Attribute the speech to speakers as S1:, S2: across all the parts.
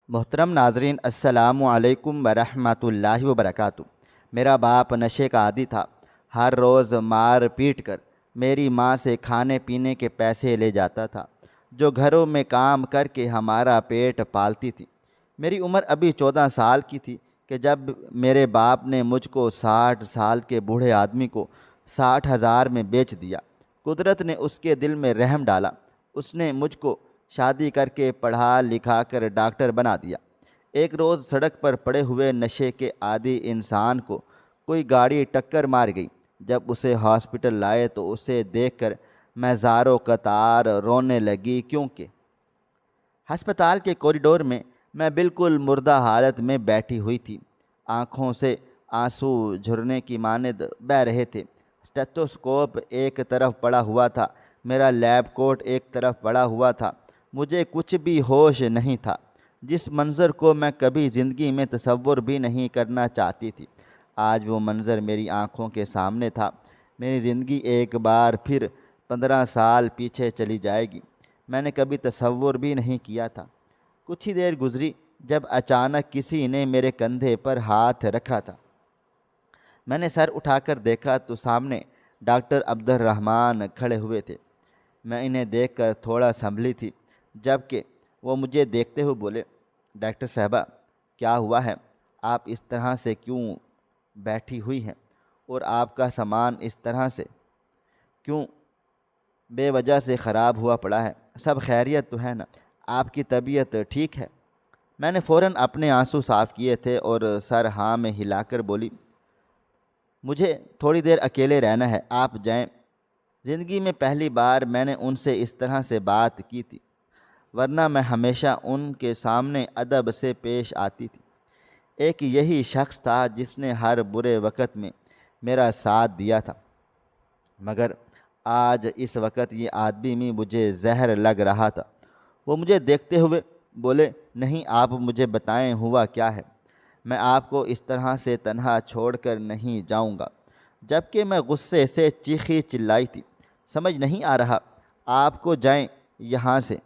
S1: محترم ناظرین، السلام علیکم ورحمۃ اللہ وبرکاتہ۔ میرا باپ نشے کا عادی تھا۔ ہر روز مار پیٹ کر میری ماں سے کھانے پینے کے پیسے لے جاتا تھا، جو گھروں میں کام کر کے ہمارا پیٹ پالتی تھی۔ میری عمر ابھی 14 سال کی تھی کہ جب میرے باپ نے مجھ کو 60 سال کے بوڑھے آدمی کو 60,000 میں بیچ دیا۔ قدرت نے اس کے دل میں رحم ڈالا۔ اس نے مجھ کو شادی کر کے پڑھا لکھا کر ڈاکٹر بنا دیا۔ ایک روز سڑک پر پڑے ہوئے نشے کے عادی انسان کو کوئی گاڑی ٹکر مار گئی۔ جب اسے ہاسپٹل لائے تو اسے دیکھ کر میں زاروں قطار رونے لگی، کیونکہ ہسپتال کے کوریڈور میں میں بالکل مردہ حالت میں بیٹھی ہوئی تھی۔ آنکھوں سے آنسو جھرنے کی مانند بہہ رہے تھے۔ اسٹیتھوسکوپ ایک طرف پڑا ہوا تھا، میرا لیب کوٹ ایک طرف پڑا ہوا تھا۔ مجھے کچھ بھی ہوش نہیں تھا، جس منظر کو میں کبھی زندگی میں تصور بھی نہیں کرنا چاہتی تھی۔ آج وہ منظر میری آنکھوں کے سامنے تھا۔ میری زندگی ایک بار پھر 15 سال پیچھے چلی جائے گی۔ میں نے کبھی تصور بھی نہیں کیا تھا۔ کچھ ہی دیر گزری جب اچانک کسی نے میرے کندھے پر ہاتھ رکھا تھا۔ میں نے سر اٹھا کر دیکھا تو سامنے ڈاکٹر عبدالرحمن کھڑے ہوئے تھے۔ میں انہیں دیکھ کر تھوڑا سنبھلی تھی، جبکہ وہ مجھے دیکھتے ہوئے بولے، ڈاکٹر صاحبہ، کیا ہوا ہے؟ آپ اس طرح سے کیوں بیٹھی ہوئی ہیں؟ اور آپ کا سامان اس طرح سے کیوں بے وجہ سے خراب ہوا پڑا ہے؟ سب خیریت تو ہے نا؟ آپ کی طبیعت ٹھیک ہے؟ میں نے فوراً اپنے آنسو صاف کیے تھے اور سر ہاں میں ہلا کر بولی، مجھے تھوڑی دیر اکیلے رہنا ہے، آپ جائیں۔ زندگی میں پہلی بار میں نے ان سے اس طرح سے بات کی تھی، ورنہ میں ہمیشہ ان کے سامنے ادب سے پیش آتی تھی۔ ایک یہی شخص تھا جس نے ہر برے وقت میں میرا ساتھ دیا تھا، مگر آج اس وقت یہ آدمی بھی مجھے زہر لگ رہا تھا۔ وہ مجھے دیکھتے ہوئے بولے، نہیں، آپ مجھے بتائیں ہوا کیا ہے؟ میں آپ کو اس طرح سے تنہا چھوڑ کر نہیں جاؤں گا۔ جبکہ میں غصے سے چیخی چلائی تھی، سمجھ نہیں آ رہا، آپ کو جائیں یہاں سے۔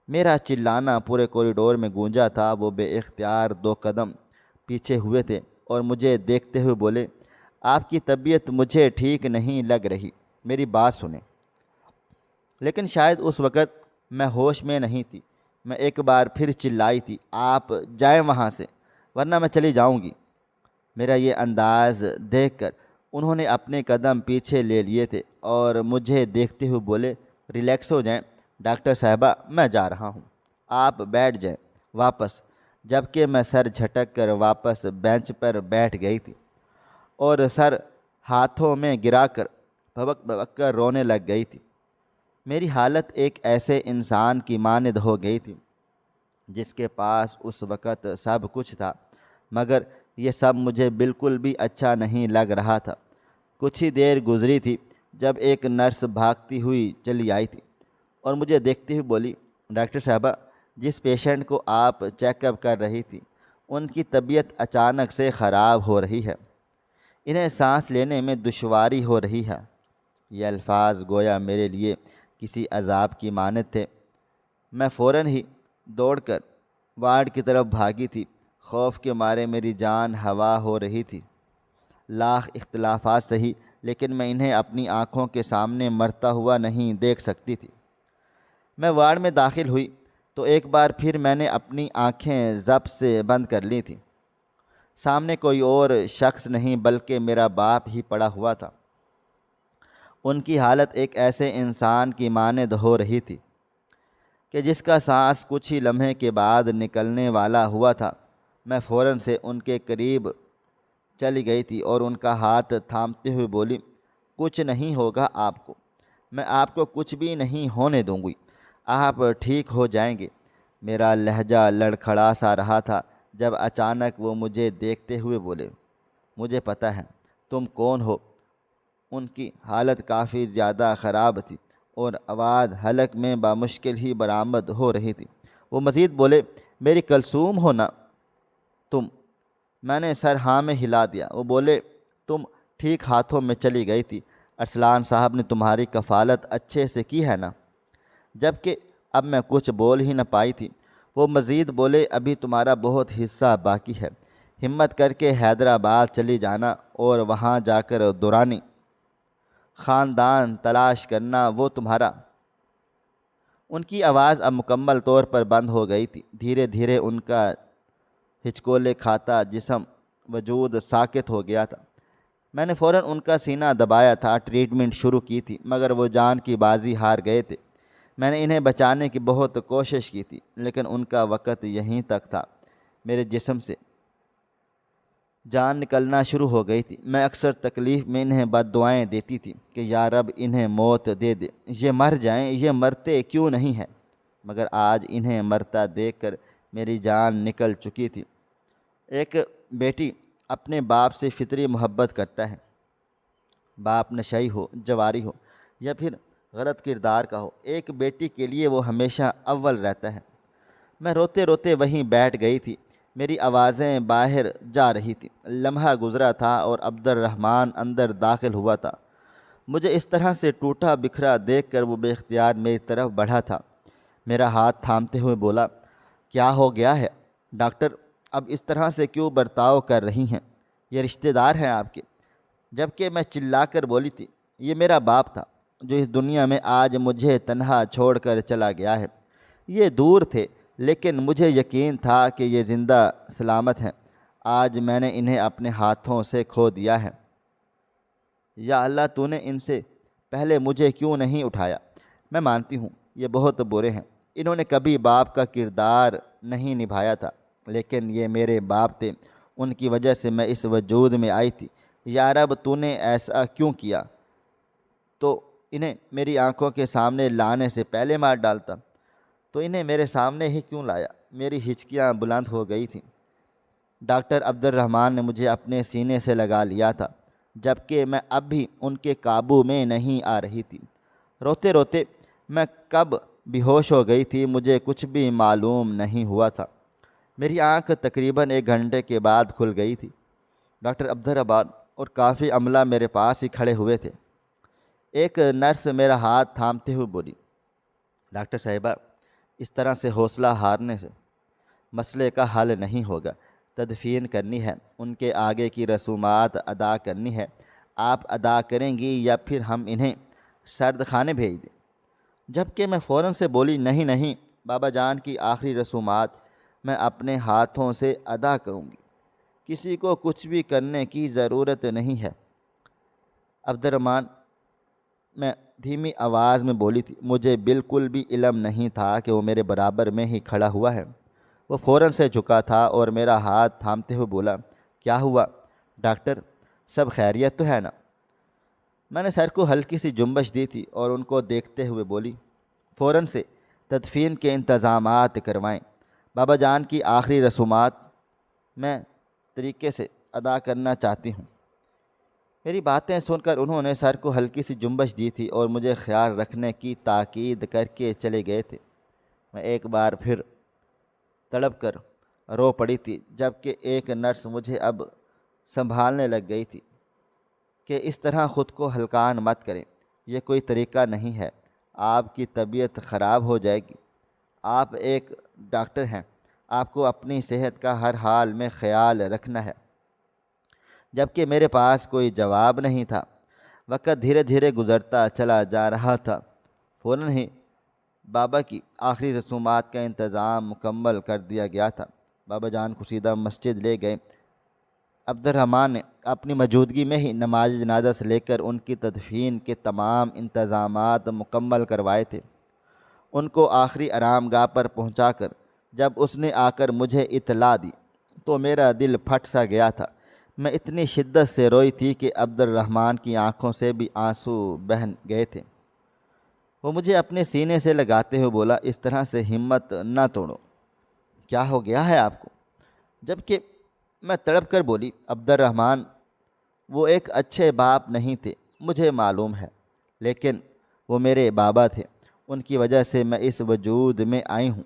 S1: میرا چلانا پورے کوریڈور میں گونجا تھا۔ وہ بے اختیار 2 قدم پیچھے ہوئے تھے اور مجھے دیکھتے ہوئے بولے، آپ کی طبیعت مجھے ٹھیک نہیں لگ رہی، میری بات سنیں۔ لیکن شاید اس وقت میں ہوش میں نہیں تھی۔ میں ایک بار پھر چلائی تھی، آپ جائیں وہاں سے، ورنہ میں چلی جاؤں گی۔ میرا یہ انداز دیکھ کر انہوں نے اپنے قدم پیچھے لے لیے تھے اور مجھے دیکھتے ہوئے بولے، ریلیکس ہو جائیں ڈاکٹر صاحبہ، میں جا رہا ہوں، آپ بیٹھ جائیں واپس۔ جبکہ میں سر جھٹک کر واپس بینچ پر بیٹھ گئی تھی اور سر ہاتھوں میں گرا کر بھبک بھبک کر رونے لگ گئی تھی۔ میری حالت ایک ایسے انسان کی مانند ہو گئی تھی جس کے پاس اس وقت سب کچھ تھا، مگر یہ سب مجھے بالکل بھی اچھا نہیں لگ رہا تھا۔ کچھ ہی دیر گزری تھی جب ایک نرس بھاگتی ہوئی چلی آئی تھی اور مجھے دیکھتے ہوئے بولی، ڈاکٹر صاحبہ، جس پیشنٹ کو آپ چیک اپ کر رہی تھی ان کی طبیعت اچانک سے خراب ہو رہی ہے، انہیں سانس لینے میں دشواری ہو رہی ہے۔ یہ الفاظ گویا میرے لیے کسی عذاب کی مانند تھے۔ میں فوراً ہی دوڑ کر وارڈ کی طرف بھاگی تھی۔ خوف کے مارے میری جان ہوا ہو رہی تھی۔ لاکھ اختلافات سہی، لیکن میں انہیں اپنی آنکھوں کے سامنے مرتا ہوا نہیں دیکھ سکتی تھی۔ میں وارڈ میں داخل ہوئی تو ایک بار پھر میں نے اپنی آنکھیں ضبط سے بند کر لی تھیں۔ سامنے کوئی اور شخص نہیں بلکہ میرا باپ ہی پڑا ہوا تھا۔ ان کی حالت ایک ایسے انسان کی مانند ہو رہی تھی کہ جس کا سانس کچھ ہی لمحے کے بعد نکلنے والا ہوا تھا۔ میں فوراً سے ان کے قریب چلی گئی تھی اور ان کا ہاتھ تھامتے ہوئے بولی، کچھ نہیں ہوگا آپ کو، میں آپ کو کچھ بھی نہیں ہونے دوں گی، آپ ٹھیک ہو جائیں گے۔ میرا لہجہ لڑکھڑا سا رہا تھا جب اچانک وہ مجھے دیکھتے ہوئے بولے، مجھے پتہ ہے تم کون ہو۔ ان کی حالت کافی زیادہ خراب تھی اور آواز حلق میں بامشکل ہی برآمد ہو رہی تھی۔ وہ مزید بولے، میری کلثوم ہو نا تم؟ میں نے سر ہاں میں ہلا دیا۔ وہ بولے، تم ٹھیک ہاتھوں میں چلی گئی تھی، ارسلان صاحب نے تمہاری کفالت اچھے سے کی ہے نا؟ جبکہ اب میں کچھ بول ہی نہ پائی تھی۔ وہ مزید بولے، ابھی تمہارا بہت حصہ باقی ہے، ہمت کر کے حیدرآباد چلی جانا اور وہاں جا کر دورانی خاندان تلاش کرنا، وہ تمہارا۔ ان کی آواز اب مکمل طور پر بند ہو گئی تھی۔ دھیرے دھیرے ان کا ہچکولے کھاتا جسم وجود ساکت ہو گیا تھا۔ میں نے فوراً ان کا سینہ دبایا تھا، ٹریٹمنٹ شروع کی تھی، مگر وہ جان کی بازی ہار گئے تھے۔ میں نے انہیں بچانے کی بہت کوشش کی تھی، لیکن ان کا وقت یہیں تک تھا۔ میرے جسم سے جان نکلنا شروع ہو گئی تھی۔ میں اکثر تکلیف میں انہیں بد دعائیں دیتی تھی کہ یا رب انہیں موت دے دے، یہ مر جائیں، یہ مرتے کیوں نہیں ہیں؟ مگر آج انہیں مرتا دیکھ کر میری جان نکل چکی تھی۔ ایک بیٹی اپنے باپ سے فطری محبت کرتا ہے، باپ نشئی ہو، جواری ہو یا پھر غلط کردار کا ہو، ایک بیٹی کے لیے وہ ہمیشہ اول رہتا ہے۔ میں روتے روتے وہیں بیٹھ گئی تھی، میری آوازیں باہر جا رہی تھیں۔ لمحہ گزرا تھا اور عبد الرحمن اندر داخل ہوا تھا۔ مجھے اس طرح سے ٹوٹا بکھرا دیکھ کر وہ بے اختیار میری طرف بڑھا تھا۔ میرا ہاتھ تھامتے ہوئے بولا، کیا ہو گیا ہے ڈاکٹر؟ اب اس طرح سے کیوں برتاؤ کر رہی ہیں؟ یہ رشتہ دار ہیں آپ کے؟ جبکہ میں چلا کر بولی تھی، یہ میرا باپ تھا جو اس دنیا میں آج مجھے تنہا چھوڑ کر چلا گیا ہے۔ یہ دور تھے لیکن مجھے یقین تھا کہ یہ زندہ سلامت ہیں۔ آج میں نے انہیں اپنے ہاتھوں سے کھو دیا ہے۔ یا اللہ، تو نے ان سے پہلے مجھے کیوں نہیں اٹھایا؟ میں مانتی ہوں یہ بہت برے ہیں، انہوں نے کبھی باپ کا کردار نہیں نبھایا تھا، لیکن یہ میرے باپ تھے، ان کی وجہ سے میں اس وجود میں آئی تھی۔ یا رب، تو نے ایسا کیوں کیا؟ تو انہیں میری آنکھوں کے سامنے لانے سے پہلے مار ڈالتا، تو انہیں میرے سامنے ہی کیوں لایا؟ میری ہچکیاں بلند ہو گئی تھیں۔ ڈاکٹر عبد الرحمن نے مجھے اپنے سینے سے لگا لیا تھا، جبکہ میں اب بھی ان کے قابو میں نہیں آ رہی تھی۔ روتے روتے میں کب بے ہوش ہو گئی تھی مجھے کچھ بھی معلوم نہیں ہوا تھا۔ میری آنکھ تقریباً 1 گھنٹے کے بعد کھل گئی تھی۔ ڈاکٹر عبد الرحمن اور کافی عملہ میرے پاس ہی کھڑے ہوئے تھے۔ ایک نرس میرا ہاتھ تھامتے ہوئے بولی، ڈاکٹر صاحبہ، اس طرح سے حوصلہ ہارنے سے مسئلے کا حل نہیں ہوگا۔ تدفین کرنی ہے، ان کے آگے کی رسومات ادا کرنی ہے۔ آپ ادا کریں گی یا پھر ہم انہیں سرد خانے بھیج دیں؟ جبکہ میں فوراً سے بولی، نہیں نہیں، بابا جان کی آخری رسومات میں اپنے ہاتھوں سے ادا کروں گی، کسی کو کچھ بھی کرنے کی ضرورت نہیں ہے۔ عبد الرحمن، میں دھیمی آواز میں بولی تھی، مجھے بالکل بھی علم نہیں تھا کہ وہ میرے برابر میں ہی کھڑا ہوا ہے۔ وہ فوراً سے جھکا تھا اور میرا ہاتھ تھامتے ہوئے بولا، کیا ہوا ڈاکٹر؟ سب خیریت تو ہے نا؟ میں نے سر کو ہلکی سی جنبش دی تھی اور ان کو دیکھتے ہوئے بولی، فوراً سے تدفین کے انتظامات کروائیں۔ بابا جان کی آخری رسومات میں طریقے سے ادا کرنا چاہتی ہوں۔ میری باتیں سن کر انہوں نے سر کو ہلکی سی جنبش دی تھی اور مجھے خیال رکھنے کی تاکید کر کے چلے گئے تھے۔ میں ایک بار پھر تڑپ کر رو پڑی تھی، جبکہ ایک نرس مجھے اب سنبھالنے لگ گئی تھی کہ اس طرح خود کو ہلکان مت کریں، یہ کوئی طریقہ نہیں ہے، آپ کی طبیعت خراب ہو جائے گی۔ آپ ایک ڈاکٹر ہیں، آپ کو اپنی صحت کا ہر حال میں خیال رکھنا ہے۔ جبکہ میرے پاس کوئی جواب نہیں تھا۔ وقت دھیرے دھیرے گزرتا چلا جا رہا تھا۔ فوراً ہی بابا کی آخری رسومات کا انتظام مکمل کر دیا گیا تھا۔ بابا جان کو سیدھا مسجد لے گئے۔ عبد الرحمن نے اپنی موجودگی میں ہی نماز جنازہ سے لے کر ان کی تدفین کے تمام انتظامات مکمل کروائے تھے۔ ان کو آخری آرام گاہ پر پہنچا کر جب اس نے آ کر مجھے اطلاع دی تو میرا دل پھٹ سا گیا تھا۔ میں اتنی شدت سے روئی تھی کہ عبد الرحمن کی آنکھوں سے بھی آنسو بہہ گئے تھے۔ وہ مجھے اپنے سینے سے لگاتے ہوئے بولا، اس طرح سے ہمت نہ توڑو، کیا ہو گیا ہے آپ کو؟ جبکہ میں تڑپ کر بولی، عبد الرحمن، وہ ایک اچھے باپ نہیں تھے، مجھے معلوم ہے، لیکن وہ میرے بابا تھے، ان کی وجہ سے میں اس وجود میں آئی ہوں۔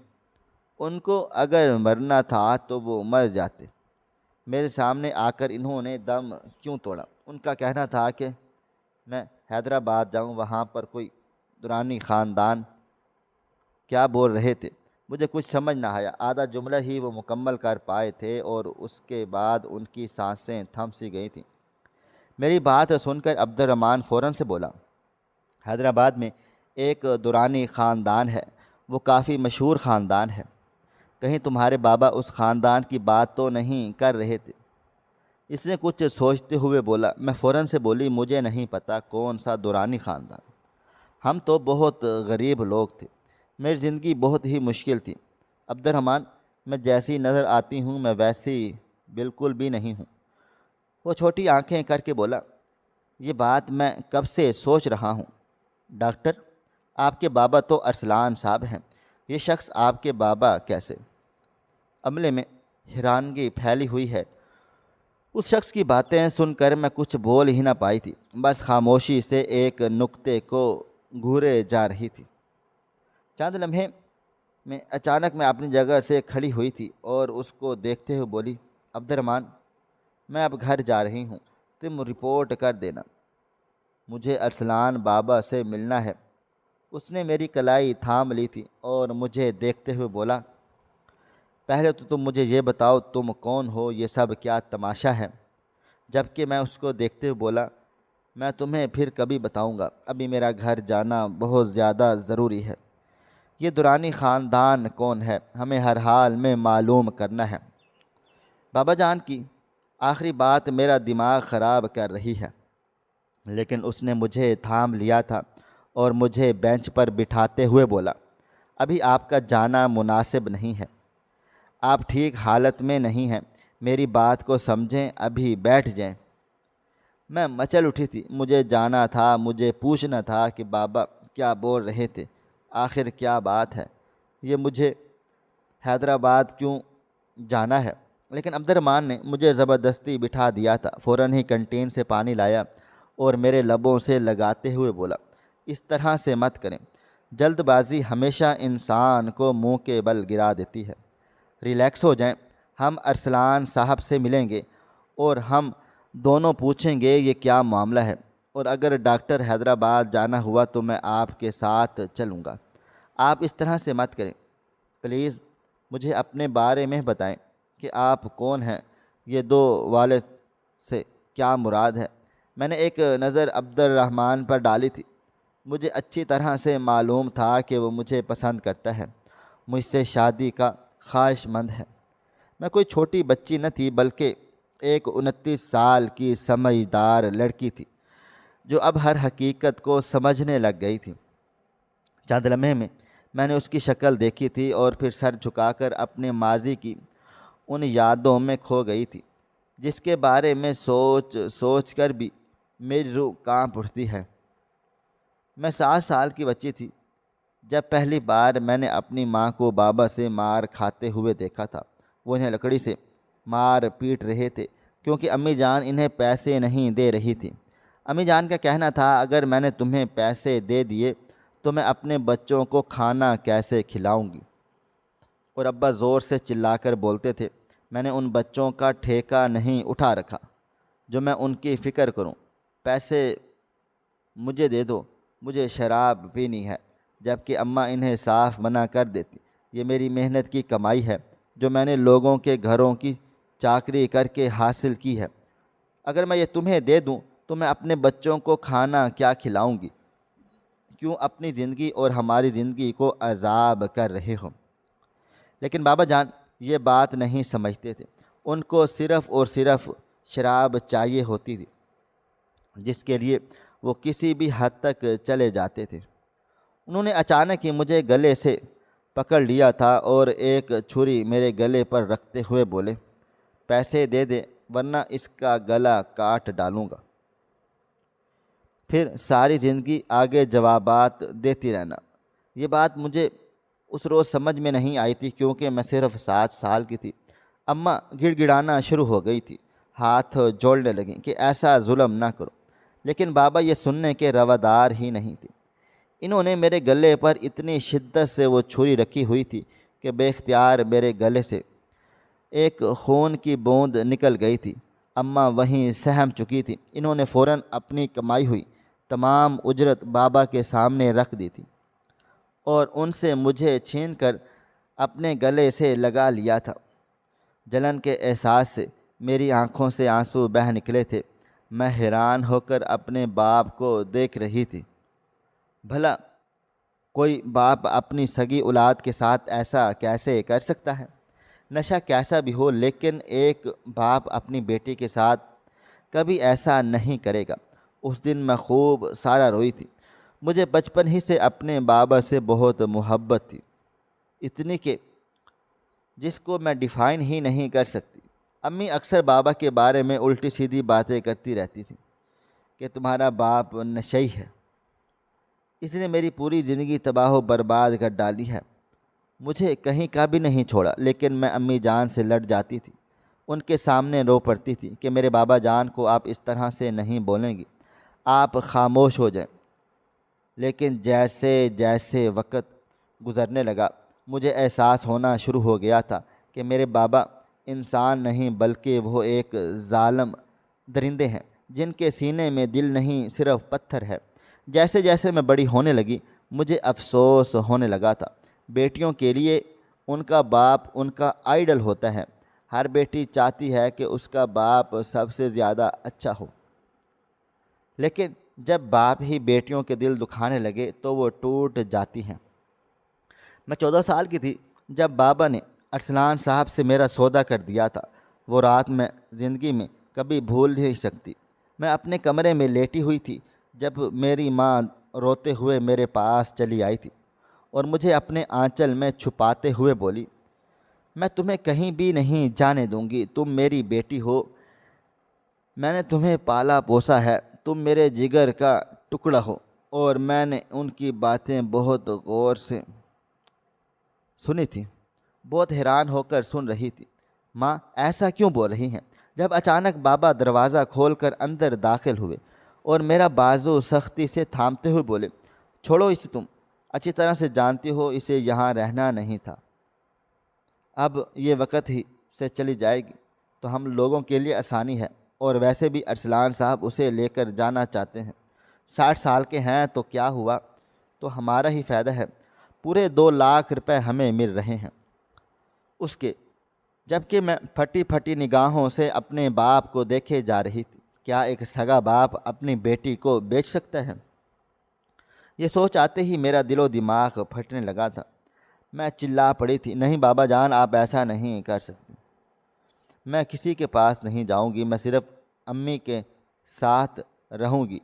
S1: ان کو اگر مرنا تھا تو وہ مر جاتے۔ میرے سامنے آ کر انہوں نے دم کیوں توڑا؟ ان کا کہنا تھا کہ میں حیدرآباد جاؤں، وہاں پر کوئی دورانی خاندان کیا بول رہے تھے؟ مجھے کچھ سمجھ نہ آیا، آدھا جملہ ہی وہ مکمل کر پائے تھے اور اس کے بعد ان کی سانسیں تھم سی گئی تھیں۔ میری بات سن کر عبد الرحمن فوراً سے بولا، حیدرآباد میں ایک دورانی خاندان ہے، وہ کافی مشہور خاندان ہے، کہیں تمہارے بابا اس خاندان کی بات تو نہیں کر رہے تھے؟ اس نے کچھ سوچتے ہوئے بولا۔ میں فوراً سے بولی، مجھے نہیں پتہ کون سا دورانی خاندان، ہم تو بہت غریب لوگ تھے، میری زندگی بہت ہی مشکل تھی۔ عبد الرحمن، میں جیسی نظر آتی ہوں میں ویسی بالکل بھی نہیں ہوں۔ وہ چھوٹی آنکھیں کر کے بولا، یہ بات میں کب سے سوچ رہا ہوں۔ ڈاکٹر، آپ کے بابا تو ارسلان صاحب ہیں، یہ شخص آپ کے بابا کیسے؟ عملے میں حیرانگی پھیلی ہوئی ہے۔ اس شخص کی باتیں سن کر میں کچھ بول ہی نہ پائی تھی، بس خاموشی سے ایک نقطے کو گھورے جا رہی تھی۔ چند لمحے میں اچانک میں اپنی جگہ سے کھڑی ہوئی تھی اور اس کو دیکھتے ہوئے بولی، عبد الرحمن، میں اب گھر جا رہی ہوں، تم رپورٹ کر دینا، مجھے ارسلان بابا سے ملنا ہے۔ اس نے میری کلائی تھام لی تھی اور مجھے دیکھتے ہوئے بولا، پہلے تو تم مجھے یہ بتاؤ تم کون ہو، یہ سب کیا تماشا ہے؟ جبکہ میں اس کو دیکھتے ہوئے بولا، میں تمہیں پھر کبھی بتاؤں گا، ابھی میرا گھر جانا بہت زیادہ ضروری ہے۔ یہ دورانی خاندان کون ہے ہمیں ہر حال میں معلوم کرنا ہے۔ بابا جان کی آخری بات میرا دماغ خراب کر رہی ہے، لیکن اس نے مجھے تھام لیا تھا اور مجھے بینچ پر بٹھاتے ہوئے بولا، ابھی آپ کا جانا مناسب نہیں ہے، آپ ٹھیک حالت میں نہیں ہیں، میری بات کو سمجھیں، ابھی بیٹھ جائیں۔ میں مچل اٹھی تھی، مجھے جانا تھا، مجھے پوچھنا تھا کہ بابا کیا بول رہے تھے، آخر کیا بات ہے، یہ مجھے حیدرآباد کیوں جانا ہے؟ لیکن عبد الرحمن نے مجھے زبردستی بٹھا دیا تھا، فوراً ہی کنٹین سے پانی لایا اور میرے لبوں سے لگاتے ہوئے بولا، اس طرح سے مت کریں، جلد بازی ہمیشہ انسان کو منہ کے بل گرا دیتی ہے، ریلیکس ہو جائیں، ہم ارسلان صاحب سے ملیں گے اور ہم دونوں پوچھیں گے یہ کیا معاملہ ہے، اور اگر ڈاکٹر حیدرآباد جانا ہوا تو میں آپ کے ساتھ چلوں گا۔ آپ اس طرح سے مت کریں، پلیز مجھے اپنے بارے میں بتائیں کہ آپ کون ہیں، یہ دو والد سے کیا مراد ہے؟ میں نے ایک نظر عبد الرحمن پر ڈالی تھی، مجھے اچھی طرح سے معلوم تھا کہ وہ مجھے پسند کرتا ہے، مجھ سے شادی کا خواہش مند ہے۔ میں کوئی چھوٹی بچی نہ تھی بلکہ ایک 29 سال کی سمجھدار لڑکی تھی جو اب ہر حقیقت کو سمجھنے لگ گئی تھی۔ چند لمحے میں نے اس کی شکل دیکھی تھی اور پھر سر جھکا کر اپنے ماضی کی ان یادوں میں کھو گئی تھی جس کے بارے میں سوچ سوچ کر بھی میری روح کانپ اٹھتی ہے۔ میں 7 سال کی بچی تھی جب پہلی بار میں نے اپنی ماں کو بابا سے مار کھاتے ہوئے دیکھا تھا۔ وہ انہیں لکڑی سے مار پیٹ رہے تھے کیونکہ امی جان انہیں پیسے نہیں دے رہی تھی۔ امی جان کا کہنا تھا، اگر میں نے تمہیں پیسے دے دیے تو میں اپنے بچوں کو کھانا کیسے کھلاؤں گی؟ اور ابا زور سے چلا کر بولتے تھے، میں نے ان بچوں کا ٹھیکہ نہیں اٹھا رکھا جو میں ان کی فکر کروں، پیسے مجھے دے دو، مجھے شراب پینی ہے، جبکہ اماں انہیں صاف منع کر دیتی، یہ میری محنت کی کمائی ہے جو میں نے لوگوں کے گھروں کی چاکری کر کے حاصل کی ہے، اگر میں یہ تمہیں دے دوں تو میں اپنے بچوں کو کھانا کیا کھلاؤں گی؟ کیوں اپنی زندگی اور ہماری زندگی کو عذاب کر رہے ہو؟ لیکن بابا جان یہ بات نہیں سمجھتے تھے، ان کو صرف اور صرف شراب چاہیے ہوتی تھی جس کے لیے وہ کسی بھی حد تک چلے جاتے تھے۔ انہوں نے اچانک ہی مجھے گلے سے پکڑ لیا تھا اور ایک چھری میرے گلے پر رکھتے ہوئے بولے، پیسے دے دے ورنہ اس کا گلا کاٹ ڈالوں گا، پھر ساری زندگی آگے جوابات دیتی رہنا۔ یہ بات مجھے اس روز سمجھ میں نہیں آئی تھی کیونکہ میں صرف 7 سال کی تھی۔ اماں گڑ گڑانا شروع ہو گئی تھی، ہاتھ جوڑنے لگیں کہ ایسا ظلم نہ کرو، لیکن بابا یہ سننے کے روادار ہی نہیں تھے۔ انہوں نے میرے گلے پر اتنی شدت سے وہ چھری رکھی ہوئی تھی کہ بے اختیار میرے گلے سے ایک خون کی بوند نکل گئی تھی۔ اماں وہیں سہم چکی تھی، انہوں نے فوراً اپنی کمائی ہوئی تمام اجرت بابا کے سامنے رکھ دی تھی اور ان سے مجھے چھین کر اپنے گلے سے لگا لیا تھا۔ جلن کے احساس سے میری آنکھوں سے آنسو بہہ نکلے تھے۔ میں حیران ہو کر اپنے باپ کو دیکھ رہی تھی۔ بھلا کوئی باپ اپنی سگی اولاد کے ساتھ ایسا کیسے کر سکتا ہے؟ نشہ کیسا بھی ہو، لیکن ایک باپ اپنی بیٹی کے ساتھ کبھی ایسا نہیں کرے گا۔ اس دن میں خوب سارا روئی تھی۔ مجھے بچپن ہی سے اپنے بابا سے بہت محبت تھی، اتنی کہ جس کو میں ڈیفائن ہی نہیں کر سکتی۔ امی اکثر بابا کے بارے میں الٹی سیدھی باتیں کرتی رہتی تھیں کہ تمہارا باپ نشئی ہے، اس نے میری پوری زندگی تباہ و برباد کر ڈالی ہے۔ مجھے کہیں کا بھی نہیں چھوڑا، لیکن میں امی جان سے لڑ جاتی تھی۔ ان کے سامنے رو پڑتی تھی کہ میرے بابا جان کو آپ اس طرح سے نہیں بولیں گی، آپ خاموش ہو جائیں۔ لیکن جیسے جیسے وقت گزرنے لگا، مجھے احساس ہونا شروع ہو گیا تھا کہ میرے بابا انسان نہیں بلکہ وہ ایک ظالم درندے ہیں جن کے سینے میں دل نہیں صرف پتھر ہے۔ جیسے جیسے میں بڑی ہونے لگی، مجھے افسوس ہونے لگا تھا۔ بیٹیوں کے لیے ان کا باپ ان کا آئیڈل ہوتا ہے۔ ہر بیٹی چاہتی ہے کہ اس کا باپ سب سے زیادہ اچھا ہو، لیکن جب باپ ہی بیٹیوں کے دل دکھانے لگے تو وہ ٹوٹ جاتی ہیں۔ میں 14 سال کی تھی جب بابا نے ارسلان صاحب سے میرا سودا کر دیا تھا۔ وہ رات میں زندگی میں کبھی بھول نہیں سکتی۔ میں اپنے کمرے میں لیٹی ہوئی تھی جب میری ماں روتے ہوئے میرے پاس چلی آئی تھی اور مجھے اپنے آنچل میں چھپاتے ہوئے بولی، میں تمہیں کہیں بھی نہیں جانے دوں گی، تم میری بیٹی ہو، میں نے تمہیں پالا پوسا ہے، تم میرے جگر کا ٹکڑا ہو۔ اور میں نے ان کی باتیں بہت غور سے سنی تھی، بہت حیران ہو کر سن رہی تھی۔ ماں ایسا کیوں بول رہی ہیں؟ جب اچانک بابا دروازہ کھول کر اندر داخل ہوئے اور میرا بازو سختی سے تھامتے ہوئے بولے، چھوڑو اسے، تم اچھی طرح سے جانتی ہو اسے یہاں رہنا نہیں تھا، اب یہ وقت ہی سے چلی جائے گی تو ہم لوگوں کے لیے آسانی ہے، اور ویسے بھی ارسلان صاحب اسے لے کر جانا چاہتے ہیں۔ 60 سال کے ہیں تو کیا ہوا، تو ہمارا ہی فائدہ ہے، پورے 2 لاکھ روپے ہمیں مل رہے ہیں اس کے۔ جبکہ میں پھٹی پھٹی نگاہوں سے اپنے باپ کو دیکھے جا رہی تھی۔ کیا ایک سگا باپ اپنی بیٹی کو بیچ سکتا ہے؟ یہ سوچ آتے ہی میرا دل و دماغ پھٹنے لگا تھا۔ میں چلا پڑی تھی، نہیں بابا جان، آپ ایسا نہیں کر سکتے، میں کسی کے پاس نہیں جاؤں گی، میں صرف امی کے ساتھ رہوں گی۔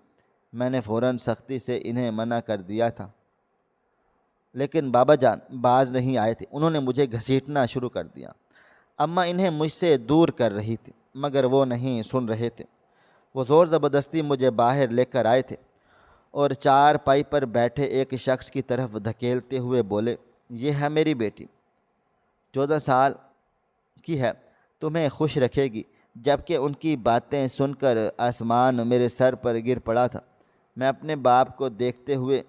S1: میں نے فوراً سختی سے انہیں منع کر دیا تھا، لیکن بابا جان باز نہیں آئے تھے۔ انہوں نے مجھے گھسیٹنا شروع کر دیا۔ اماں انہیں مجھ سے دور کر رہی تھی، مگر وہ نہیں سن رہے تھے۔ وہ زور زبردستی مجھے باہر لے کر آئے تھے اور 4 پائی پر بیٹھے ایک شخص کی طرف دھکیلتے ہوئے بولے، یہ ہے میری بیٹی، 14 سال کی ہے، تمہیں خوش رکھے گی۔ جبکہ ان کی باتیں سن کر آسمان میرے سر پر گر پڑا تھا۔ میں اپنے باپ کو دیکھتے ہوئے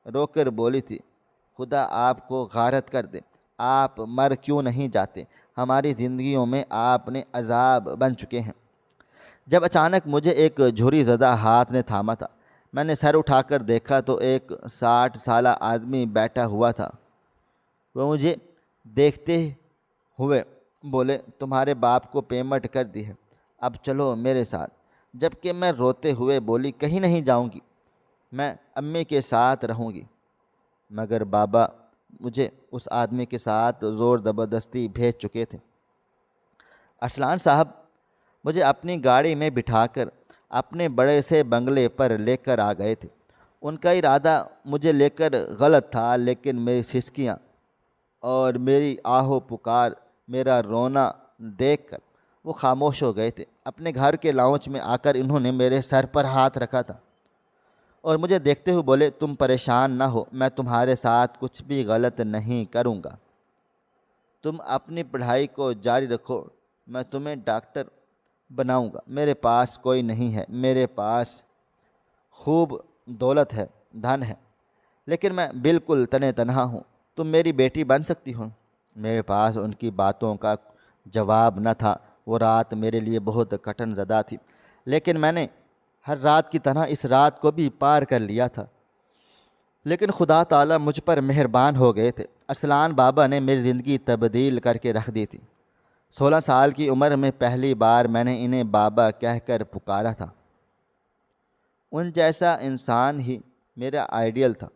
S1: رو کر بولی تھی، خدا آپ کو غارت کر دے، آپ مر کیوں نہیں جاتے، ہماری زندگیوں میں آپ نے عذاب بن چکے ہیں۔ جب اچانک مجھے ایک جھری زدہ ہاتھ نے تھاما تھا۔ میں نے سر اٹھا کر دیکھا تو ایک 60 سالہ آدمی بیٹھا ہوا تھا۔ وہ مجھے دیکھتے ہوئے بولے، تمہارے باپ کو پیمنٹ کر دی ہے، اب چلو میرے ساتھ۔ جبکہ میں روتے ہوئے بولی، کہیں نہیں جاؤں گی، میں امی کے ساتھ رہوں گی۔ مگر بابا مجھے اس آدمی کے ساتھ زور زبردستی بھیج چکے تھے۔ ارسلان صاحب مجھے اپنی گاڑی میں بٹھا کر اپنے بڑے سے بنگلے پر لے کر آ گئے تھے۔ ان کا ارادہ مجھے لے کر غلط تھا، لیکن میری سسکیاں اور میری آہ و پکار، میرا رونا دیکھ کر وہ خاموش ہو گئے تھے۔ اپنے گھر کے لاؤنج میں آ کر انہوں نے میرے سر پر ہاتھ رکھا تھا اور مجھے دیکھتے ہوئے بولے، تم پریشان نہ ہو، میں تمہارے ساتھ کچھ بھی غلط نہیں کروں گا، تم اپنی پڑھائی کو جاری رکھو، میں تمہیں ڈاکٹر بناؤں گا۔ میرے پاس کوئی نہیں ہے، میرے پاس خوب دولت ہے، دھن ہے، لیکن میں بالکل تنے تنہا ہوں، تم میری بیٹی بن سکتی ہو۔ میرے پاس ان کی باتوں کا جواب نہ تھا۔ وہ رات میرے لیے بہت کٹن زدہ تھی، لیکن میں نے ہر رات کی طرح اس رات کو بھی پار کر لیا تھا۔ لیکن خدا تعالیٰ مجھ پر مہربان ہو گئے تھے۔ ارسلان بابا نے میری زندگی تبدیل کر کے رکھ دی تھی۔ 16 سال کی عمر میں پہلی بار میں نے انہیں بابا کہہ کر پکارا تھا۔ ان جیسا انسان ہی میرا آئیڈیل تھا۔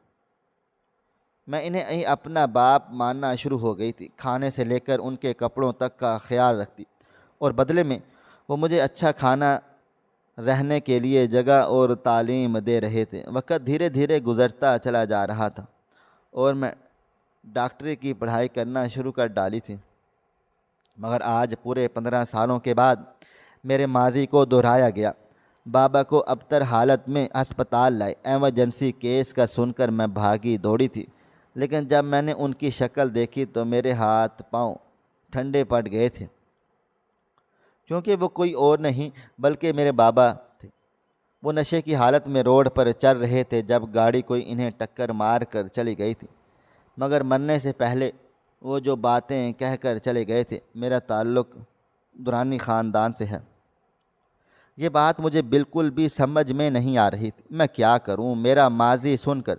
S1: میں انہیں اپنا باپ ماننا شروع ہو گئی تھی۔ کھانے سے لے کر ان کے کپڑوں تک کا خیال رکھتی اور بدلے میں وہ مجھے اچھا کھانا، رہنے کے لیے جگہ اور تعلیم دے رہے تھے۔ وقت دھیرے دھیرے گزرتا چلا جا رہا تھا اور میں ڈاکٹری کی پڑھائی کرنا شروع کر ڈالی تھی، مگر آج پورے 15 سالوں کے بعد میرے ماضی کو دہرایا گیا۔ بابا کو ابتر حالت میں ہسپتال لائے۔ ایمرجنسی کیس کا سن کر میں بھاگی دوڑی تھی، لیکن جب میں نے ان کی شکل دیکھی تو میرے ہاتھ پاؤں ٹھنڈے پڑ گئے تھے، کیونکہ وہ کوئی اور نہیں بلکہ میرے بابا تھے۔ وہ نشے کی حالت میں روڈ پر چل رہے تھے جب گاڑی کوئی انہیں ٹکر مار کر چلی گئی تھی، مگر مرنے سے پہلے وہ جو باتیں کہہ کر چلے گئے تھے، میرا تعلق درانی خاندان سے ہے۔ یہ بات مجھے بالکل بھی سمجھ میں نہیں آ رہی تھی۔ میں کیا کروں؟ میرا ماضی سن کر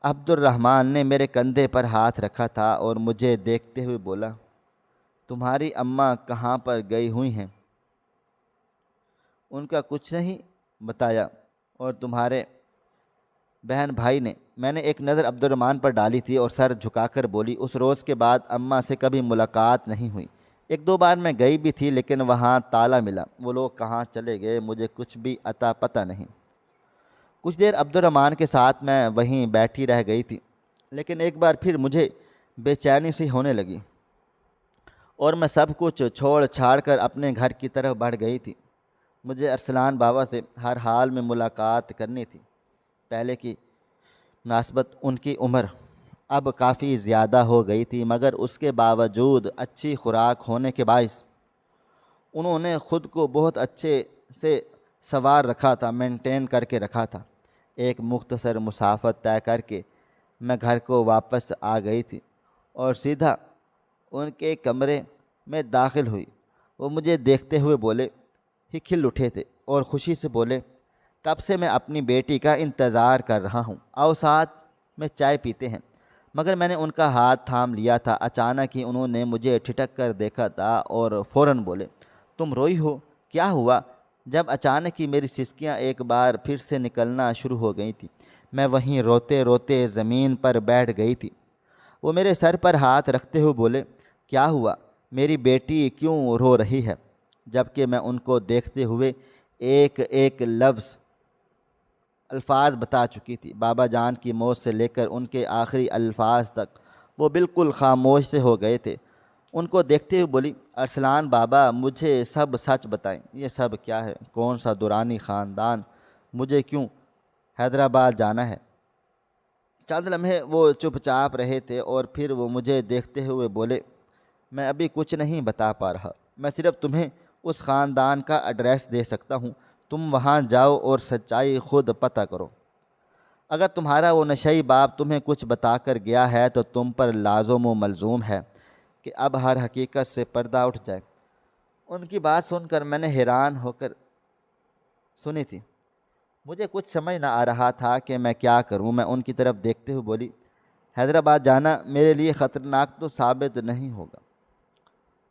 S1: عبد الرحمن نے میرے کندھے پر ہاتھ رکھا تھا اور مجھے دیکھتے ہوئے بولا، تمہاری اماں کہاں پر گئی ہوئی ہیں؟ ان کا کچھ نہیں بتایا؟ اور تمہارے بہن بھائی نے؟ میں نے ایک نظر عبد الرحمن پر ڈالی تھی اور سر جھکا کر بولی، اس روز کے بعد اماں سے کبھی ملاقات نہیں ہوئی۔ 1-2 بار میں گئی بھی تھی لیکن وہاں تالا ملا۔ وہ لوگ کہاں چلے گئے مجھے کچھ بھی عطا پتہ نہیں۔ کچھ دیر عبد الرحمن کے ساتھ میں وہیں بیٹھی رہ گئی تھی، لیکن ایک بار پھر مجھے بے چینی سی ہونے لگی اور میں سب کچھ چھوڑ چھاڑ کر اپنے گھر کی طرف بڑھ گئی تھی۔ مجھے ارسلان بابا سے ہر حال میں ملاقات کرنی تھی۔ پہلے کی مناسبت ان کی عمر اب کافی زیادہ ہو گئی تھی، مگر اس کے باوجود اچھی خوراک ہونے کے باعث انہوں نے خود کو بہت اچھے سے سنوار رکھا تھا، مینٹین کر کے رکھا تھا۔ ایک مختصر مسافت طے کر کے میں گھر کو واپس آ گئی تھی اور سیدھا ان کے کمرے میں داخل ہوئی۔ وہ مجھے دیکھتے ہوئے بولے ہی کھل اٹھے تھے اور خوشی سے بولے، کب سے میں اپنی بیٹی کا انتظار کر رہا ہوں، آؤ ساتھ میں چائے پیتے ہیں۔ مگر میں نے ان کا ہاتھ تھام لیا تھا۔ اچانک ہی انہوں نے مجھے ٹھٹک کر دیکھا تھا اور فوراً بولے، تم روئی ہو؟ کیا ہوا؟ جب اچانک ہی میری سسکیاں ایک بار پھر سے نکلنا شروع ہو گئی تھیں۔ میں وہیں روتے روتے زمین پر بیٹھ گئی تھی۔ وہ میرے سر پر ہاتھ رکھتے ہوئے بولے، کیا ہوا؟ میری بیٹی کیوں رو رہی ہے؟ جبکہ میں ان کو دیکھتے ہوئے ایک ایک الفاظ بتا چکی تھی۔ بابا جان کی موت سے لے کر ان کے آخری الفاظ تک وہ بالکل خاموش سے ہو گئے تھے۔ ان کو دیکھتے ہوئے بولی، ارسلان بابا مجھے سب سچ بتائیں، یہ سب کیا ہے؟ کون سا دورانی خاندان؟ مجھے کیوں حیدرآباد جانا ہے؟ چند لمحے وہ چپ چاپ رہے تھے اور پھر وہ مجھے دیکھتے ہوئے بولے، میں ابھی کچھ نہیں بتا پا رہا، میں صرف تمہیں اس خاندان کا ایڈریس دے سکتا ہوں۔ تم وہاں جاؤ اور سچائی خود پتہ کرو۔ اگر تمہارا وہ نشئی باپ تمہیں کچھ بتا کر گیا ہے تو تم پر لازم و ملزوم ہے کہ اب ہر حقیقت سے پردہ اٹھ جائے۔ ان کی بات سن کر میں نے حیران ہو کر سنی تھی۔ مجھے کچھ سمجھ نہ آ رہا تھا کہ میں کیا کروں۔ میں ان کی طرف دیکھتے ہوئے بولی، حیدرآباد جانا میرے لیے خطرناک تو ثابت نہیں ہوگا۔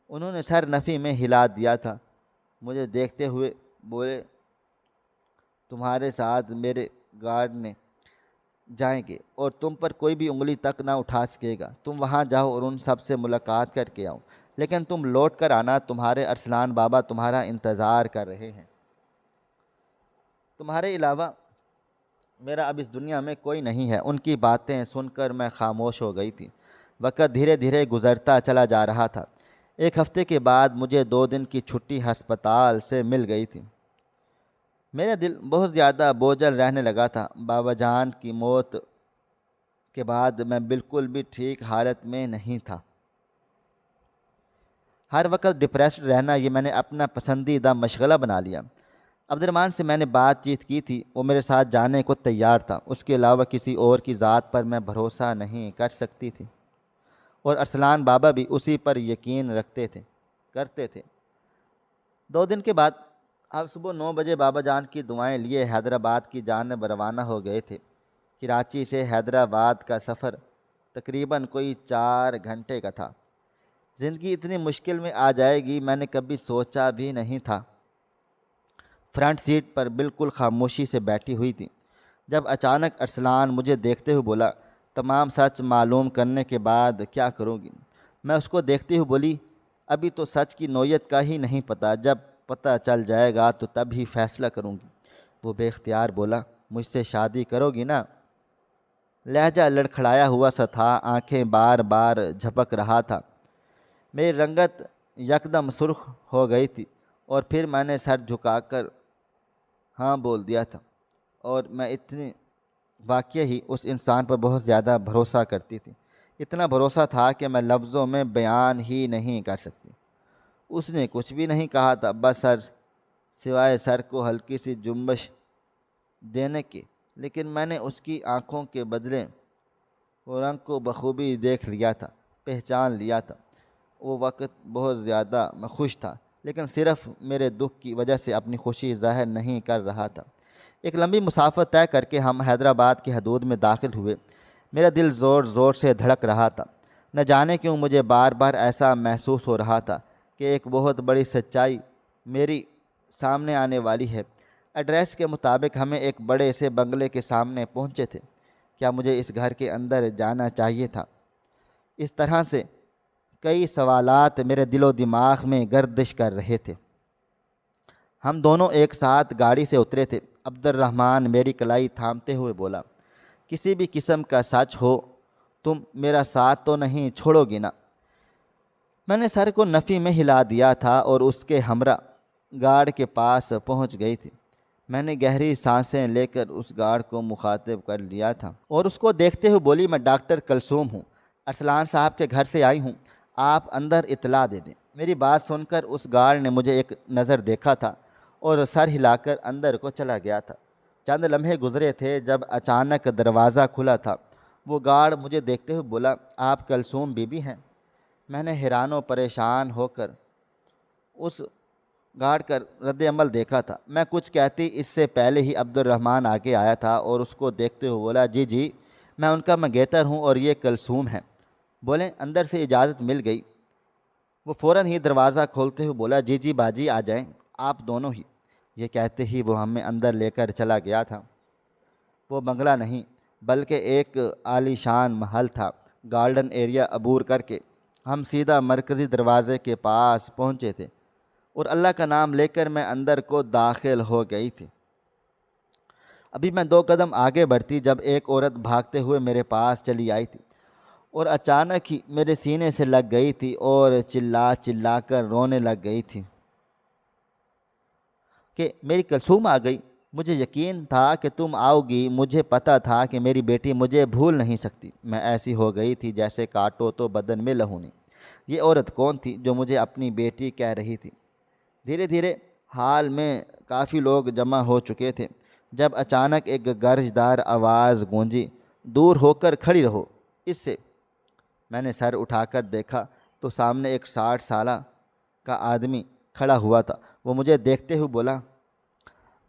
S1: انہوں نے سر نفی میں ہلا دیا تھا۔ مجھے دیکھتے ہوئے بولے، تمہارے ساتھ میرے گارڈ نے جائیں گے اور تم پر کوئی بھی انگلی تک نہ اٹھا سکے گا۔ تم وہاں جاؤ اور ان سب سے ملاقات کر کے آؤ، لیکن تم لوٹ کر آنا، تمہارے ارسلان بابا تمہارا انتظار کر رہے ہیں۔ تمہارے علاوہ میرا اب اس دنیا میں کوئی نہیں ہے۔ ان کی باتیں سن کر میں خاموش ہو گئی تھی۔ وقت دھیرے دھیرے گزرتا چلا جا رہا تھا۔ 1 ہفتے کے بعد مجھے 2 دن کی چھٹی ہسپتال سے مل گئی تھی۔ میرا دل بہت زیادہ بوجھل رہنے لگا تھا۔ بابا جان کی موت کے بعد میں بالکل بھی ٹھیک حالت میں نہیں تھا۔ ہر وقت ڈپریسڈ رہنا یہ میں نے اپنا پسندیدہ مشغلہ بنا لیا۔ عبد الرحمن سے میں نے بات چیت کی تھی، وہ میرے ساتھ جانے کو تیار تھا۔ اس کے علاوہ کسی اور کی ذات پر میں بھروسہ نہیں کر سکتی تھی، اور ارسلان بابا بھی اسی پر یقین کرتے تھے۔ 2 دن کے بعد آپ صبح 9 بجے بابا جان کی دعائیں لیے حیدرآباد کی جانب روانہ ہو گئے تھے۔ کراچی سے حیدرآباد کا سفر تقریباً کوئی 4 گھنٹے کا تھا۔ زندگی اتنی مشکل میں آ جائے گی میں نے کبھی سوچا بھی نہیں تھا۔ فرنٹ سیٹ پر بالکل خاموشی سے بیٹھی ہوئی تھی، جب اچانک ارسلان مجھے دیکھتے ہوئے بولا، تمام سچ معلوم کرنے کے بعد کیا کرو گی؟ میں اس کو دیکھتے ہوئے بولی، ابھی تو سچ کی نوعیت کا ہی نہیں پتہ، جب پتہ چل جائے گا تو تب ہی فیصلہ کروں گی۔ وہ بے اختیار بولا، مجھ سے شادی کرو گی نا؟ لہجہ لڑکھڑایا ہوا سا تھا، آنکھیں بار بار جھپک رہا تھا۔ میری رنگت یکدم سرخ ہو گئی تھی اور پھر میں نے سر جھکا کر ہاں بول دیا تھا، اور میں اتنی واقعی ہی اس انسان پر بہت زیادہ بھروسہ کرتی تھی، اتنا بھروسہ تھا کہ میں لفظوں میں بیان ہی نہیں کر سکتی۔ اس نے کچھ بھی نہیں کہا تھا، بس سوائے سر کو ہلکی سی جنبش دینے کی، لیکن میں نے اس کی آنکھوں کے بدلے وہ رنگ کو بخوبی دیکھ لیا تھا، پہچان لیا تھا۔ وہ وقت بہت زیادہ میں خوش تھا، لیکن صرف میرے دکھ کی وجہ سے اپنی خوشی ظاہر نہیں کر رہا تھا۔ ایک لمبی مسافت طے کر کے ہم حیدرآباد کی حدود میں داخل ہوئے۔ میرا دل زور زور سے دھڑک رہا تھا، نہ جانے کیوں مجھے بار بار ایسا محسوس ہو رہا تھا کہ ایک بہت بڑی سچائی میری سامنے آنے والی ہے۔ ایڈریس کے مطابق ہمیں ایک بڑے سے بنگلے کے سامنے پہنچے تھے۔ کیا مجھے اس گھر کے اندر جانا چاہیے تھا؟ اس طرح سے کئی سوالات میرے دل و دماغ میں گردش کر رہے تھے۔ ہم دونوں ایک ساتھ گاڑی سے اترے تھے۔ عبد الرحمن میری کلائی تھامتے ہوئے بولا، کسی بھی قسم کا سچ ہو تم میرا ساتھ تو نہیں چھوڑو گی نا؟ میں نے سر کو نفی میں ہلا دیا تھا اور اس کے ہمراہ گارڈ کے پاس پہنچ گئی تھی۔ میں نے گہری سانسیں لے کر اس گارڈ کو مخاطب کر لیا تھا اور اس کو دیکھتے ہوئے بولی، میں ڈاکٹر کلثوم ہوں، ارسلان صاحب کے گھر سے آئی ہوں، آپ اندر اطلاع دے دیں۔ میری بات سن کر اس گارڈ نے مجھے ایک نظر دیکھا تھا اور سر ہلا کر اندر کو چلا گیا تھا۔ چند لمحے گزرے تھے جب اچانک دروازہ کھلا تھا۔ وہ گارڈ مجھے دیکھتے ہوئے بولا، آپ کلثوم بی بی ہیں؟ میں نے حیران و پریشان ہو کر اس گارڈ کا رد عمل دیکھا تھا۔ میں کچھ کہتی اس سے پہلے ہی عبد الرحمن آگے آیا تھا اور اس کو دیکھتے ہوئے بولا، جی میں ان کا منگیتر ہوں اور یہ کلثوم ہیں۔ بولیں اندر سے اجازت مل گئی؟ وہ فوراً ہی دروازہ کھولتے ہوئے بولا، جی باجی آ جائیں، آپ دونوں ہی۔ یہ کہتے ہی وہ ہمیں اندر لے کر چلا گیا تھا۔ وہ بنگلہ نہیں بلکہ ایک عالی شان محل تھا۔ گارڈن ایریا عبور کر کے ہم سیدھا مرکزی دروازے کے پاس پہنچے تھے اور اللہ کا نام لے کر میں اندر کو داخل ہو گئی تھی۔ ابھی میں 2 قدم آگے بڑھتی جب ایک عورت بھاگتے ہوئے میرے پاس چلی آئی تھی اور اچانک ہی میرے سینے سے لگ گئی تھی اور چلا چلا کر رونے لگ گئی تھی کہ میری کلثوم آ گئی۔ مجھے یقین تھا کہ تم آؤ گی، مجھے پتہ تھا کہ میری بیٹی مجھے بھول نہیں سکتی۔ میں ایسی ہو گئی تھی جیسے کاٹو تو بدن میں لہو نہیں۔ یہ عورت کون تھی جو مجھے اپنی بیٹی کہہ رہی تھی؟ دھیرے دھیرے حال میں کافی لوگ جمع ہو چکے تھے جب اچانک ایک گرجدار آواز گونجی، دور ہو کر کھڑی رہو اس سے۔ میں نے سر اٹھا کر دیکھا تو سامنے ایک 60 سالہ کا آدمی کھڑا ہوا تھا۔ وہ مجھے دیکھتے ہوئے بولا،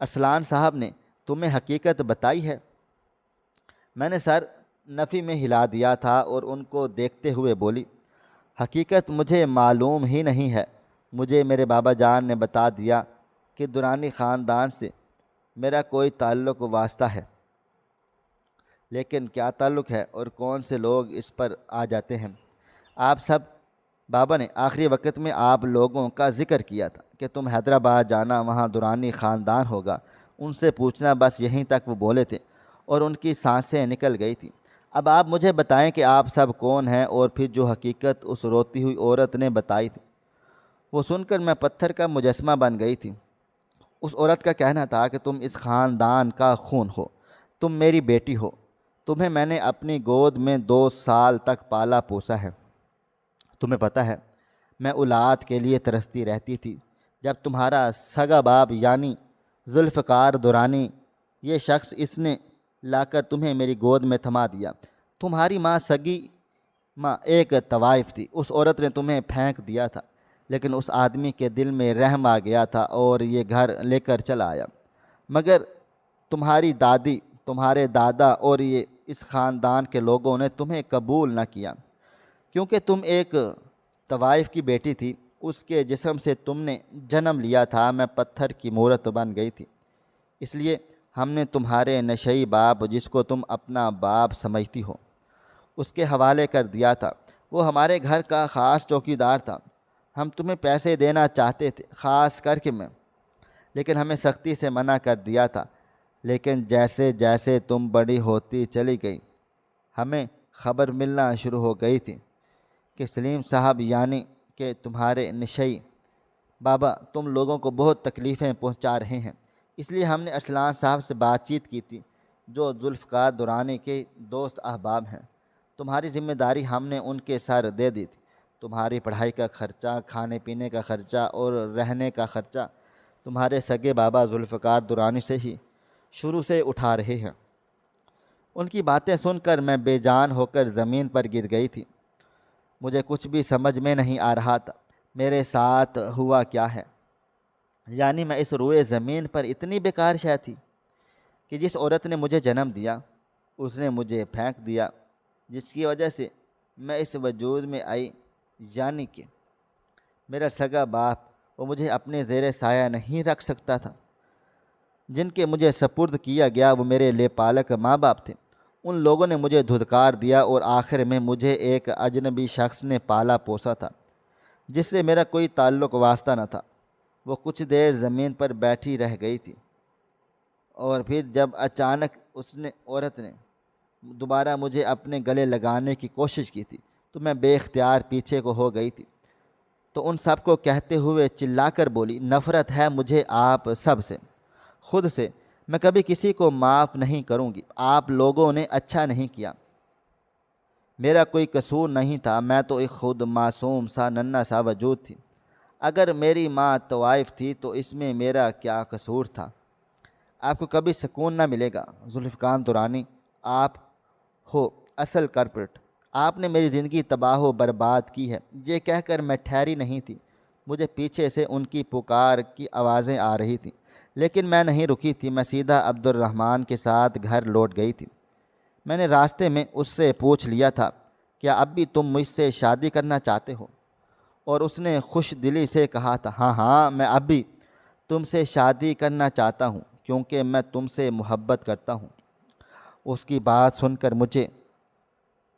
S1: ارسلان صاحب نے تمہیں حقیقت بتائی ہے؟ میں نے سر نفی میں ہلا دیا تھا اور ان کو دیکھتے ہوئے بولی، حقیقت مجھے معلوم ہی نہیں ہے۔ مجھے میرے بابا جان نے بتا دیا کہ درانی خاندان سے میرا کوئی تعلق و واسطہ ہے، لیکن کیا تعلق ہے اور کون سے لوگ اس پر آ جاتے ہیں؟ آپ سب بابا نے آخری وقت میں آپ لوگوں کا ذکر کیا تھا کہ تم حیدرآباد جانا، وہاں درانی خاندان ہوگا، ان سے پوچھنا، بس یہیں تک وہ بولے تھے اور ان کی سانسیں نکل گئی تھیں۔ اب آپ مجھے بتائیں کہ آپ سب کون ہیں؟ اور پھر جو حقیقت اس روتی ہوئی عورت نے بتائی تھی، وہ سن کر میں پتھر کا مجسمہ بن گئی تھی۔ اس عورت کا کہنا تھا کہ تم اس خاندان کا خون ہو، تم میری بیٹی ہو، تمہیں میں نے اپنی گود میں 2 سال تک پالا پوسا ہے۔ تمہیں پتہ ہے میں اولاد کے لیے ترستی رہتی تھی، جب تمہارا سگا باپ یعنی ذوالفقار درانی یہ شخص اس نے لا کر تمہیں میری گود میں تھما دیا۔ تمہاری ماں سگی ماں ایک طوائف تھی، اس عورت نے تمہیں پھینک دیا تھا، لیکن اس آدمی کے دل میں رحم آ گیا تھا اور یہ گھر لے کر چلا آیا۔ مگر تمہاری دادی، تمہارے دادا اور یہ اس خاندان کے لوگوں نے تمہیں قبول نہ کیا، کیونکہ تم ایک طوائف کی بیٹی تھی۔ اس کے جسم سے تم نے جنم لیا تھا، میں پتھر کی مورت بن گئی تھی، اس لیے ہم نے تمہارے نشئی باپ، جس کو تم اپنا باپ سمجھتی ہو، اس کے حوالے کر دیا تھا۔ وہ ہمارے گھر کا خاص چوکیدار تھا۔ ہم تمہیں پیسے دینا چاہتے تھے، خاص کر کے میں، لیکن ہمیں سختی سے منع کر دیا تھا۔ لیکن جیسے جیسے تم بڑی ہوتی چلی گئی، ہمیں خبر ملنا شروع ہو گئی تھی کہ سلیم صاحب یعنی کہ تمہارے نشئی بابا تم لوگوں کو بہت تکلیفیں پہنچا رہے ہیں۔ اس لیے ہم نے ارسلان صاحب سے بات چیت کی تھی، جو ذوالفقار درانی کے دوست احباب ہیں۔ تمہاری ذمہ داری ہم نے ان کے سر دے دی تھی۔ تمہاری پڑھائی کا خرچہ، کھانے پینے کا خرچہ اور رہنے کا خرچہ تمہارے سگے بابا ذوالفقار درانی سے ہی شروع سے اٹھا رہے ہیں۔ ان کی باتیں سن کر میں بے جان ہو کر زمین پر گر گئی تھی۔ مجھے کچھ بھی سمجھ میں نہیں آ رہا تھا میرے ساتھ ہوا کیا ہے۔ یعنی میں اس روئے زمین پر اتنی بیکار شے تھی کہ جس عورت نے مجھے جنم دیا اس نے مجھے پھینک دیا، جس کی وجہ سے میں اس وجود میں آئی، یعنی کہ میرا سگا باپ، وہ مجھے اپنے زیر سایہ نہیں رکھ سکتا تھا۔ جن کے مجھے سپرد کیا گیا وہ میرے لے پالک ماں باپ تھے۔ ان لوگوں نے مجھے دھتکار دیا اور آخر میں مجھے ایک اجنبی شخص نے پالا پوسا تھا، جس سے میرا کوئی تعلق واسطہ نہ تھا۔ وہ کچھ دیر زمین پر بیٹھی رہ گئی تھی اور پھر جب اچانک عورت نے دوبارہ مجھے اپنے گلے لگانے کی کوشش کی تھی تو میں بے اختیار پیچھے کو ہو گئی تھی۔ تو ان سب کو کہتے ہوئے چلا کر بولی، نفرت ہے مجھے آپ سب سے، خود سے۔ میں کبھی کسی کو معاف نہیں کروں گی۔ آپ لوگوں نے اچھا نہیں کیا، میرا کوئی قصور نہیں تھا، میں تو ایک خود معصوم سا ننھا سا وجود تھی۔ اگر میری ماں طوائف تھی تو اس میں میرا کیا قصور تھا؟ آپ کو کبھی سکون نہ ملے گا ذوالفقار درانی، آپ ہو اصل کلپرٹ۔ آپ نے میری زندگی تباہ و برباد کی ہے۔ یہ کہہ کر میں ٹھہری نہیں تھی، مجھے پیچھے سے ان کی پکار کی آوازیں آ رہی تھیں، لیکن میں نہیں رکی تھی۔ میں سیدھا عبد الرحمن کے ساتھ گھر لوٹ گئی تھی۔ میں نے راستے میں اس سے پوچھ لیا تھا، کیا اب بھی تم مجھ سے شادی کرنا چاہتے ہو؟ اور اس نے خوش دلی سے کہا تھا، ہاں ہاں میں اب بھی تم سے شادی کرنا چاہتا ہوں، کیونکہ میں تم سے محبت کرتا ہوں۔ اس کی بات سن کر مجھے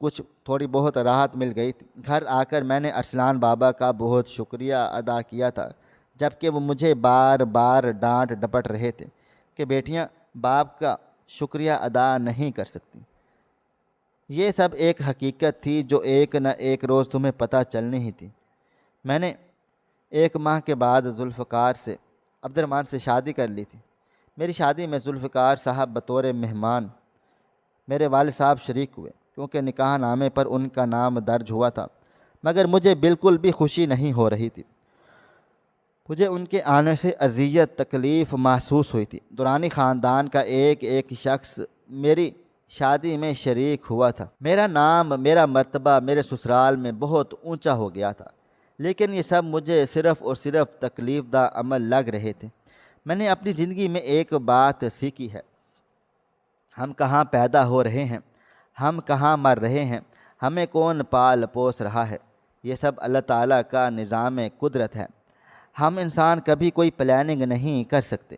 S1: کچھ تھوڑی بہت راحت مل گئی تھی۔ گھر آ کر میں نے ارسلان بابا کا بہت شکریہ ادا کیا تھا، جبکہ وہ مجھے بار بار ڈانٹ ڈپٹ رہے تھے کہ بیٹیاں باپ کا شکریہ ادا نہیں کر سکتی۔ یہ سب ایک حقیقت تھی جو ایک نہ ایک روز تمہیں پتہ چلنی ہی تھی۔ میں نے 1 ماہ کے بعد ذوالفقار سے عبد الرحمن سے شادی کر لی تھی۔ میری شادی میں ذوالفقار صاحب بطور مہمان میرے والد صاحب شریک ہوئے، کیونکہ نکاح نامے پر ان کا نام درج ہوا تھا، مگر مجھے بالکل بھی خوشی نہیں ہو رہی تھی۔ مجھے ان کے آنے سے اذیت، تکلیف محسوس ہوئی تھی۔ درانی خاندان کا ایک ایک شخص میری شادی میں شریک ہوا تھا۔ میرا نام، میرا مرتبہ میرے سسرال میں بہت اونچا ہو گیا تھا، لیکن یہ سب مجھے صرف اور صرف تکلیف دہ عمل لگ رہے تھے۔ میں نے اپنی زندگی میں ایک بات سیکھی ہے، ہم کہاں پیدا ہو رہے ہیں، ہم کہاں مر رہے ہیں، ہمیں کون پال پوس رہا ہے، یہ سب اللہ تعالیٰ کا نظام قدرت ہے۔ ہم انسان کبھی کوئی پلاننگ نہیں کر سکتے۔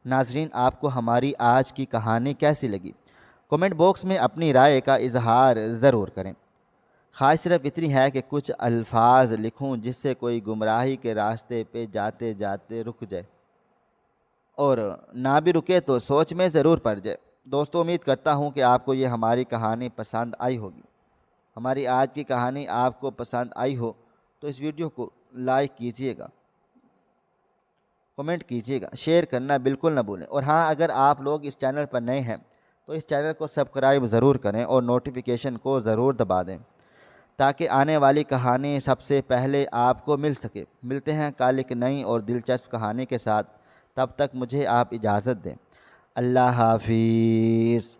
S1: ناظرین، آپ کو ہماری آج کی کہانی کیسی لگی؟ کومنٹ باکس میں اپنی رائے کا اظہار ضرور کریں۔ خواہش صرف اتنی ہے کہ کچھ الفاظ لکھوں جس سے کوئی گمراہی کے راستے پہ جاتے جاتے رک جائے، اور نہ بھی رکے تو سوچ میں ضرور پڑ جائے۔ دوستو، امید کرتا ہوں کہ آپ کو یہ ہماری کہانی پسند آئی ہوگی۔ ہماری آج کی کہانی آپ کو پسند آئی ہو تو اس ویڈیو کو لائک کیجئے گا، کمنٹ کیجئے گا، شیئر کرنا بالکل نہ بھولیں، اور ہاں، اگر آپ لوگ اس چینل پر نئے ہیں تو اس چینل کو سبسکرائب ضرور کریں اور نوٹیفیکیشن کو ضرور دبا دیں تاکہ آنے والی کہانی سب سے پہلے آپ کو مل سکے۔ ملتے ہیں کل ایک نئی اور دلچسپ کہانی کے ساتھ، تب تک مجھے آپ اجازت دیں۔ اللہ حافظ۔